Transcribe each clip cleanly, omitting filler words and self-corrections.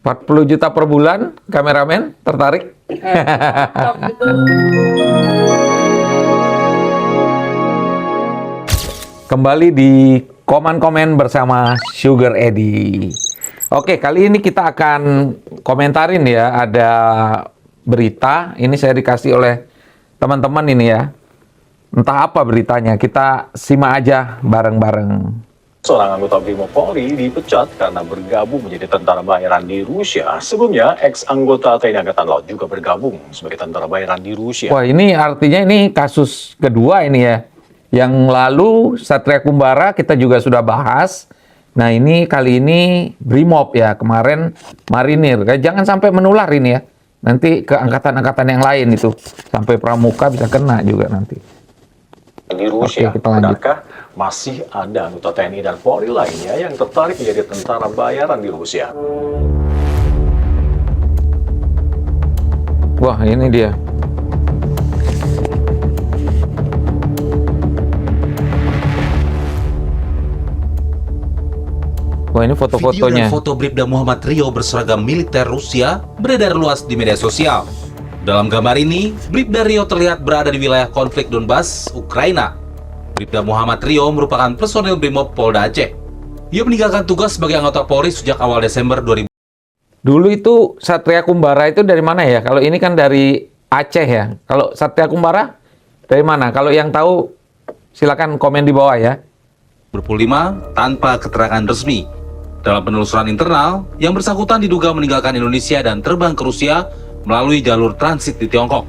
40 juta per bulan, kameramen tertarik? Kembali di komen-komen bersama Sugar Eddy. Oke, kali ini kita akan komentarin ya, ada berita, ini saya dikasih oleh teman-teman ini ya. Entah apa beritanya, kita simak aja bareng-bareng. Seorang anggota Brimob Polri dipecat karena bergabung menjadi tentara bayaran di Rusia. Sebelumnya, ex-anggota TNI Angkatan Laut juga bergabung sebagai tentara bayaran di Rusia. Wah, ini artinya ini kasus kedua ini ya. Yang lalu Satria Kumbara kita juga sudah bahas. Nah, ini kali ini Brimob ya, kemarin Marinir. Jangan sampai menular ini ya. Nanti ke angkatan-angkatan yang lain itu. Sampai Pramuka bisa kena juga nanti. Di Rusia, Oke, kita lanjut. benarkah masih ada anggota TNI dan Polri lainnya yang tertarik menjadi tentara bayaran di Rusia? Wah, ini dia. Wah, ini Video foto-fotonya. dan foto Bribda Muhammad Rio berseragam militer Rusia beredar luas di media sosial. Dalam gambar ini, Bribda Rio terlihat berada di wilayah konflik Donbas, Ukraina. Bribda Muhammad Rio merupakan personil Brimob Polda Aceh. Ia meninggalkan tugas sebagai anggota Polri sejak awal Desember 2000. Dulu itu Satria Kumbara itu dari mana ya? Kalau ini kan dari Aceh ya. Kalau Satria Kumbara dari mana? Kalau yang tahu silakan komen di bawah ya. 2025 tanpa keterangan resmi. Dalam penelusuran internal, yang bersangkutan diduga meninggalkan Indonesia dan terbang ke Rusia melalui jalur transit di Tiongkok.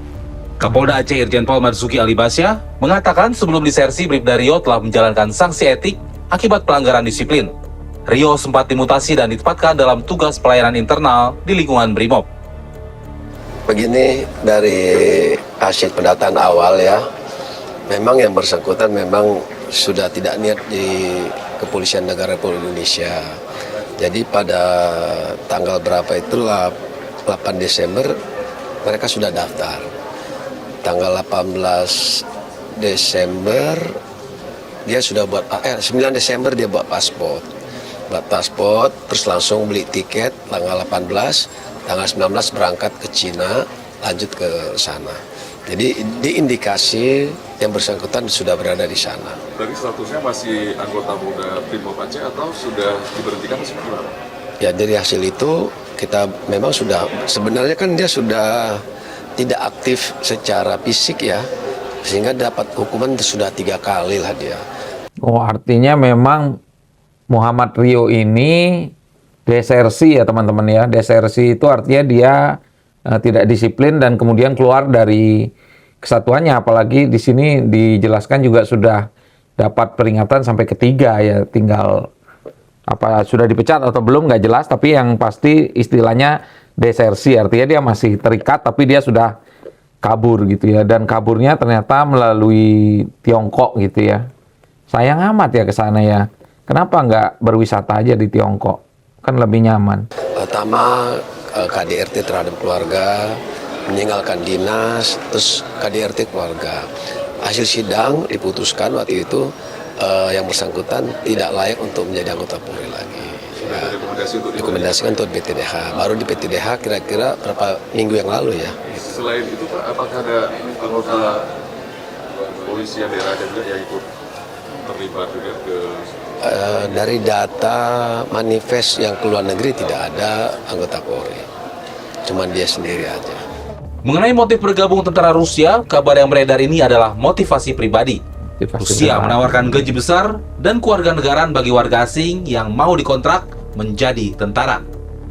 Kapolda Aceh Irjen Pol Marzuki Ali Basya mengatakan sebelum disersi Bribda Rio telah menjalankan sanksi etik akibat pelanggaran disiplin. Rio sempat dimutasi dan ditempatkan dalam tugas pelayanan internal di lingkungan Brimob. Begini, dari hasil pendataan awal ya, memang yang bersangkutan memang sudah tidak niat di Kepolisian Negara Republik Indonesia. Jadi pada tanggal berapa itulah 8 Desember mereka sudah daftar. Tanggal 18 Desember dia sudah buat 9 Desember dia buat paspor. Terus langsung beli tiket tanggal 18, tanggal 19 berangkat ke Cina, lanjut ke sana. Jadi diindikasi yang bersangkutan sudah berada di sana. Berarti statusnya masih anggota muda Brimob Aceh atau sudah diberhentikan seperti apa? Ya, dari hasil itu kita memang sudah, sebenarnya kan dia sudah tidak aktif secara fisik ya, sehingga dapat hukuman sudah 3 kali lah dia. Oh, artinya memang Muhammad Rio ini desersi ya teman-teman ya. Desersi itu artinya dia tidak disiplin dan kemudian keluar dari kesatuannya. Apalagi di sini dijelaskan juga sudah dapat peringatan sampai ketiga ya. Tinggal apa sudah dipecat atau belum nggak jelas. Tapi yang pasti istilahnya desersi. Artinya dia masih terikat tapi dia sudah kabur gitu ya. Dan kaburnya ternyata melalui Tiongkok gitu ya. Sayang amat ya ke sana ya. Kenapa nggak berwisata aja di Tiongkok? Kan lebih nyaman. Pertama, KDRT terhadap keluarga, meninggalkan dinas, terus KDRT keluarga. Hasil sidang diputuskan waktu itu yang bersangkutan tidak layak untuk menjadi anggota Polri lagi. Ya, rekomendasikan untuk BTDH. Baru di BTDH kira-kira berapa minggu yang lalu ya. Selain itu Pak, apakah ada anggota polisi yang daerah juga yang ikut terlibat juga ke... Dari data manifest yang ke luar negeri tidak ada anggota Polri. Cuman dia sendiri aja. Mengenai motif bergabung tentara Rusia, kabar yang beredar ini adalah motivasi pribadi. Rusia menawarkan gaji besar dan kewarganegaraan bagi warga asing yang mau dikontrak menjadi tentara.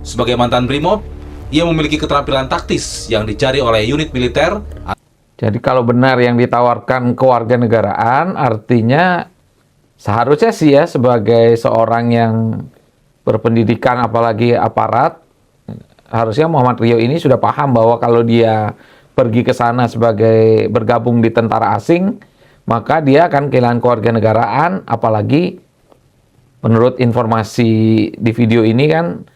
Sebagai mantan Brimob, ia memiliki keterampilan taktis yang dicari oleh unit militer. Jadi kalau benar yang ditawarkan kewarganegaraan, artinya seharusnya sih ya sebagai seorang yang berpendidikan apalagi aparat, harusnya Muhammad Rio ini sudah paham bahwa kalau dia pergi ke sana sebagai bergabung di tentara asing, maka dia akan kehilangan kewarganegaraan, apalagi menurut informasi di video ini kan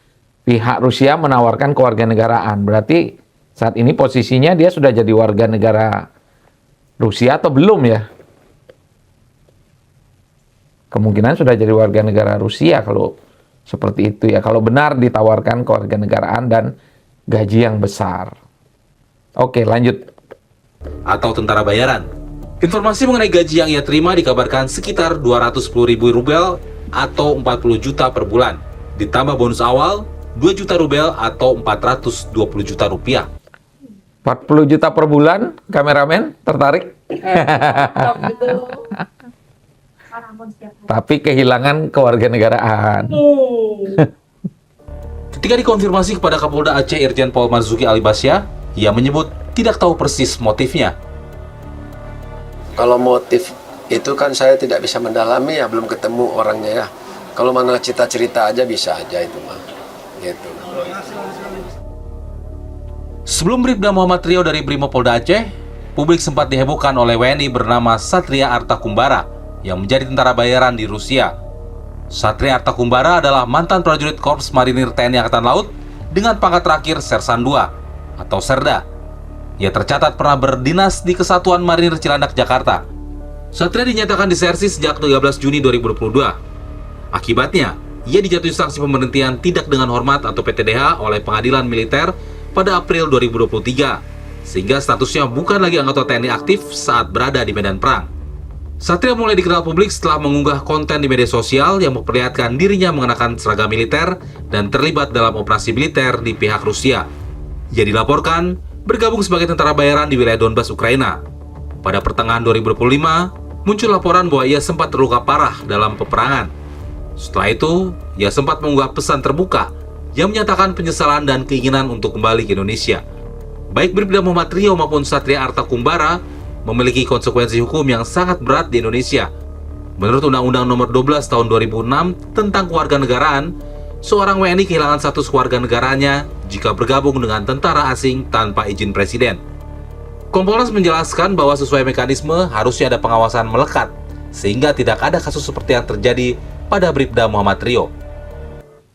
pihak Rusia menawarkan kewarganegaraan. Berarti saat ini posisinya dia sudah jadi warga negara Rusia atau belum ya? Kemungkinan sudah jadi warga negara Rusia kalau Seperti itu ya, kalau benar ditawarkan kewarganegaraan dan gaji yang besar. Oke, lanjut. Atau tentara bayaran. Informasi mengenai gaji yang ia terima dikabarkan sekitar 210.000 rubel atau 40 juta per bulan. Ditambah bonus awal 2 juta rubel atau 420 juta rupiah. 40 juta per bulan, kameramen tertarik? Tapi kehilangan kewarganegaraan. Ketika dikonfirmasi kepada Kapolda Aceh Irjen Pol Marzuki Alibasya, ia menyebut tidak tahu persis motifnya. Kalau motif itu kan saya tidak bisa mendalami ya, belum ketemu orangnya ya. Kalau mana cerita aja bisa aja itu mah. Gitu. Sebelum Bribda Muhammad Rio dari Brimopolda Aceh, publik sempat dihebohkan oleh WNI bernama Satria Arta Kumbara yang menjadi tentara bayaran di Rusia. Satria Arta Kumbara adalah mantan prajurit Korps Marinir TNI Angkatan Laut dengan pangkat terakhir Sersan II atau Serda. Ia tercatat pernah berdinas di Kesatuan Marinir Cilandak, Jakarta. Satria dinyatakan disersi sejak 13 Juni 2022. Akibatnya, ia dijatuhi sanksi pemberhentian tidak dengan hormat atau PTDH oleh Pengadilan Militer pada April 2023, sehingga statusnya bukan lagi anggota TNI aktif saat berada di medan perang. Satria mulai dikenal publik setelah mengunggah konten di media sosial yang memperlihatkan dirinya mengenakan seragam militer dan terlibat dalam operasi militer di pihak Rusia. Ia dilaporkan bergabung sebagai tentara bayaran di wilayah Donbas, Ukraina. Pada pertengahan 2025, muncul laporan bahwa ia sempat terluka parah dalam peperangan. Setelah itu, ia sempat mengunggah pesan terbuka yang menyatakan penyesalan dan keinginan untuk kembali ke Indonesia. Baik Bribda Muhammad Rio maupun Satria Arta Kumbara memiliki konsekuensi hukum yang sangat berat di Indonesia. Menurut Undang-Undang Nomor 12 Tahun 2006 tentang Kewarganegaraan, seorang WNI kehilangan status kewarganegaraannya jika bergabung dengan tentara asing tanpa izin presiden. Kompolnas menjelaskan bahwa sesuai mekanisme harusnya ada pengawasan melekat, sehingga tidak ada kasus seperti yang terjadi pada Bribda Muhammad Rio.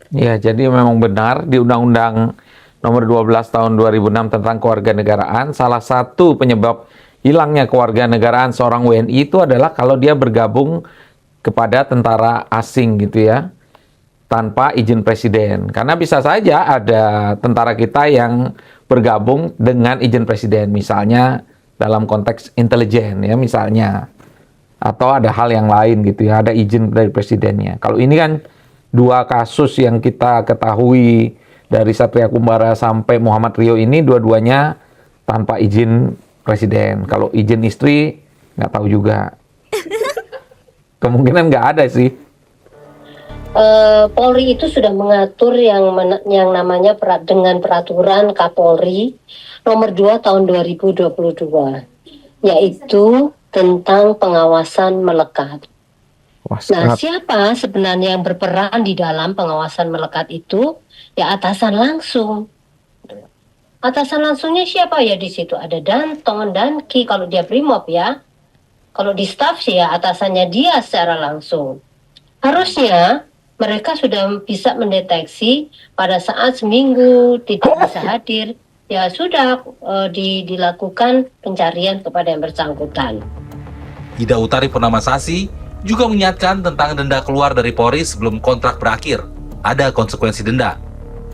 Ya, jadi memang benar di Undang-Undang Nomor 12 Tahun 2006 tentang Kewarganegaraan, salah satu penyebab hilangnya kewarganegaraan seorang WNI itu adalah kalau dia bergabung kepada tentara asing gitu ya, tanpa izin presiden. Karena bisa saja ada tentara kita yang bergabung dengan izin presiden, misalnya dalam konteks intelijen ya misalnya, atau ada hal yang lain gitu ya, ada izin dari presidennya. Kalau ini kan dua kasus yang kita ketahui dari Satria Kumbara sampai Muhammad Rio ini dua-duanya tanpa izin presiden. Kalau izin istri nggak tahu juga. Kemungkinan nggak ada sih. Polri itu sudah mengatur yang namanya dengan peraturan Kapolri nomor 2 tahun 2022, yaitu tentang pengawasan melekat. Wah, Nah, siapa sebenarnya yang berperan di dalam pengawasan melekat itu? Ya atasan langsung. Atasan langsungnya siapa ya di situ? Ada Danton, Danki kalau dia Brimob ya. Kalau di staf sih ya atasannya dia secara langsung. Harusnya mereka sudah bisa mendeteksi pada saat seminggu tidak bisa hadir, ya sudah dilakukan pencarian kepada yang bersangkutan. Ida Utari Purnamasasi juga mengingatkan tentang denda keluar dari Polri sebelum kontrak berakhir. Ada konsekuensi denda.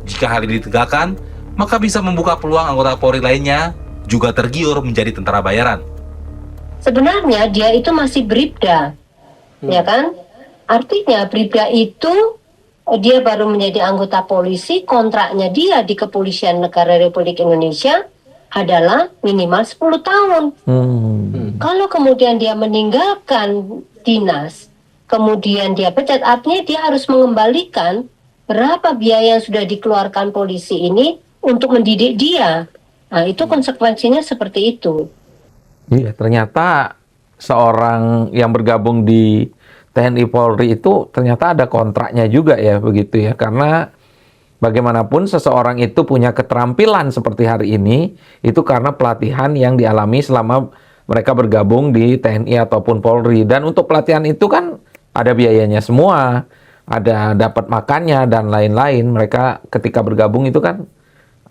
Jika hal ini ditegakkan, maka bisa membuka peluang anggota Polri lainnya juga tergiur menjadi tentara bayaran. Sebenarnya dia itu masih Bribda, ya kan? Artinya Bribda itu dia baru menjadi anggota polisi, kontraknya dia di Kepolisian Negara Republik Indonesia adalah minimal 10 tahun. Kalau kemudian dia meninggalkan dinas, kemudian dia pecat, artinya dia harus mengembalikan berapa biaya yang sudah dikeluarkan polisi ini untuk mendidik dia. Nah, itu konsekuensinya seperti itu. Iya, ternyata seorang yang bergabung di TNI Polri itu ternyata ada kontraknya juga ya, begitu ya. Karena bagaimanapun seseorang itu punya keterampilan seperti hari ini, itu karena pelatihan yang dialami selama mereka bergabung di TNI ataupun Polri. Dan untuk pelatihan itu kan ada biayanya semua, ada dapat makannya dan lain-lain. Mereka ketika bergabung itu kan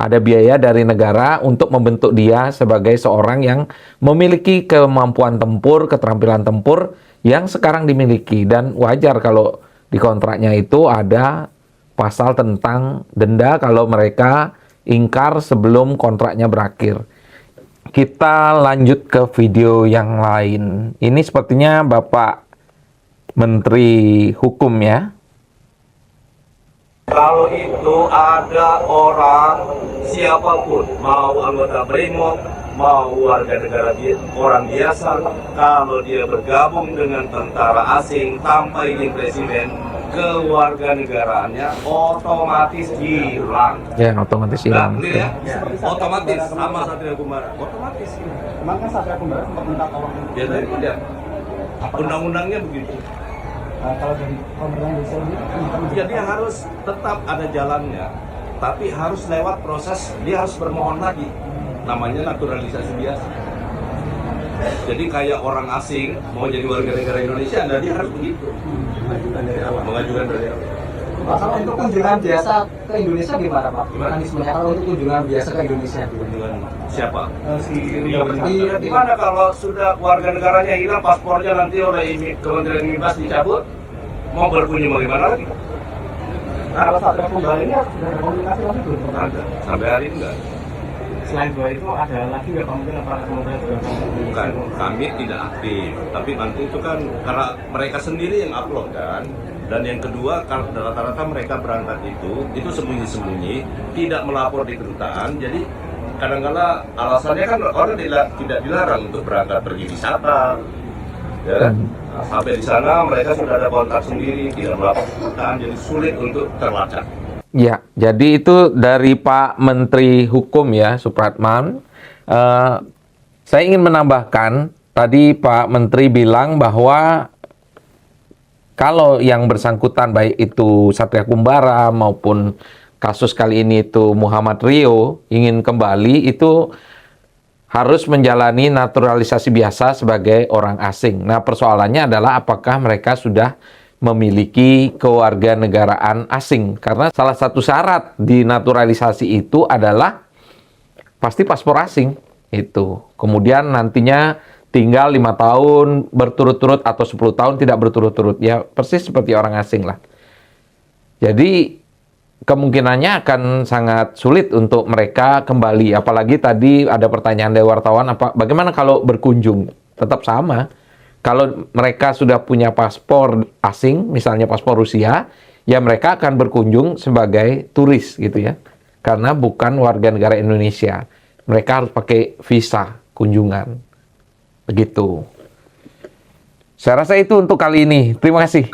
ada biaya dari negara untuk membentuk dia sebagai seorang yang memiliki kemampuan tempur, keterampilan tempur yang sekarang dimiliki. Dan wajar kalau di kontraknya itu ada pasal tentang denda kalau mereka ingkar sebelum kontraknya berakhir. Kita lanjut ke video yang lain. Ini sepertinya Bapak Menteri Hukum ya. Kalau itu ada orang siapapun, mau anggota BRIMOB, mau warga negara orang biasa, kalau dia bergabung dengan tentara asing tanpa izin presiden, kewarganegaraannya otomatis hilang. Ya, otomatis hilang. Nah, ya, otomatis sama Satria Kumbara, otomatis. Kemarin kan Satria Kumbara sempat minta tolong. Ya dari dia. Undang-undangnya begitu. Kalau dari pemerintah Indonesia ini, Jadi harus tetap ada jalannya, tapi harus lewat proses, dia harus bermohon lagi. Namanya naturalisasi biasa. Jadi kayak orang asing mau jadi warga negara Indonesia, nah dia harus begitu. Mengajukan dari awal. Pak, kalau untuk kunjungan biasa ke Indonesia gimana Pak? Mekanismenya kalau untuk kunjungan biasa ke Indonesia Kunjungan siapa? si Rio Iya, di mana kalau sudah warga negaranya hilang, paspornya nanti oleh Kementerian Imigrasi dicabut, mau berkunjung bagaimana lagi? kalau Satria Kumbara ini sudah ada komunikasi lagi belum? Ada. Sampai hari ini enggak. Selain dua itu ada lagi nggak mungkin apa kemudian juga Bukan, kami tidak aktif. Tapi nanti itu kan karena mereka sendiri yang upload kan. Dan yang kedua, kalau rata-rata mereka berangkat itu sembunyi-sembunyi, tidak melapor di kedutaan. Jadi kadang-kala alasannya kan orang tidak dilarang untuk berangkat pergi wisata. Ya. Sampai di sana mereka sudah ada kontak sendiri, tidak melapor ke kedutaan, jadi sulit untuk terlacak. Ya, jadi itu dari Pak Menteri Hukum ya, Supratman. Saya ingin menambahkan, tadi Pak Menteri bilang bahwa kalau yang bersangkutan baik itu Satria Kumbara maupun kasus kali ini itu Muhammad Rio ingin kembali itu harus menjalani naturalisasi biasa sebagai orang asing. Nah, persoalannya adalah apakah mereka sudah memiliki kewarganegaraan asing. Karena salah satu syarat di naturalisasi itu adalah pasti paspor asing. Itu. Kemudian nantinya tinggal 5 tahun berturut-turut atau 10 tahun tidak berturut-turut. Ya persis seperti orang asing lah. Jadi kemungkinannya akan sangat sulit untuk mereka kembali. Apalagi tadi ada pertanyaan dari wartawan, bagaimana kalau berkunjung? Tetap sama. Kalau mereka sudah punya paspor asing, misalnya paspor Rusia, ya mereka akan berkunjung sebagai turis gitu ya. Karena bukan warga negara Indonesia. Mereka harus pakai visa kunjungan. Begitu. Saya rasa itu untuk kali ini. Terima kasih.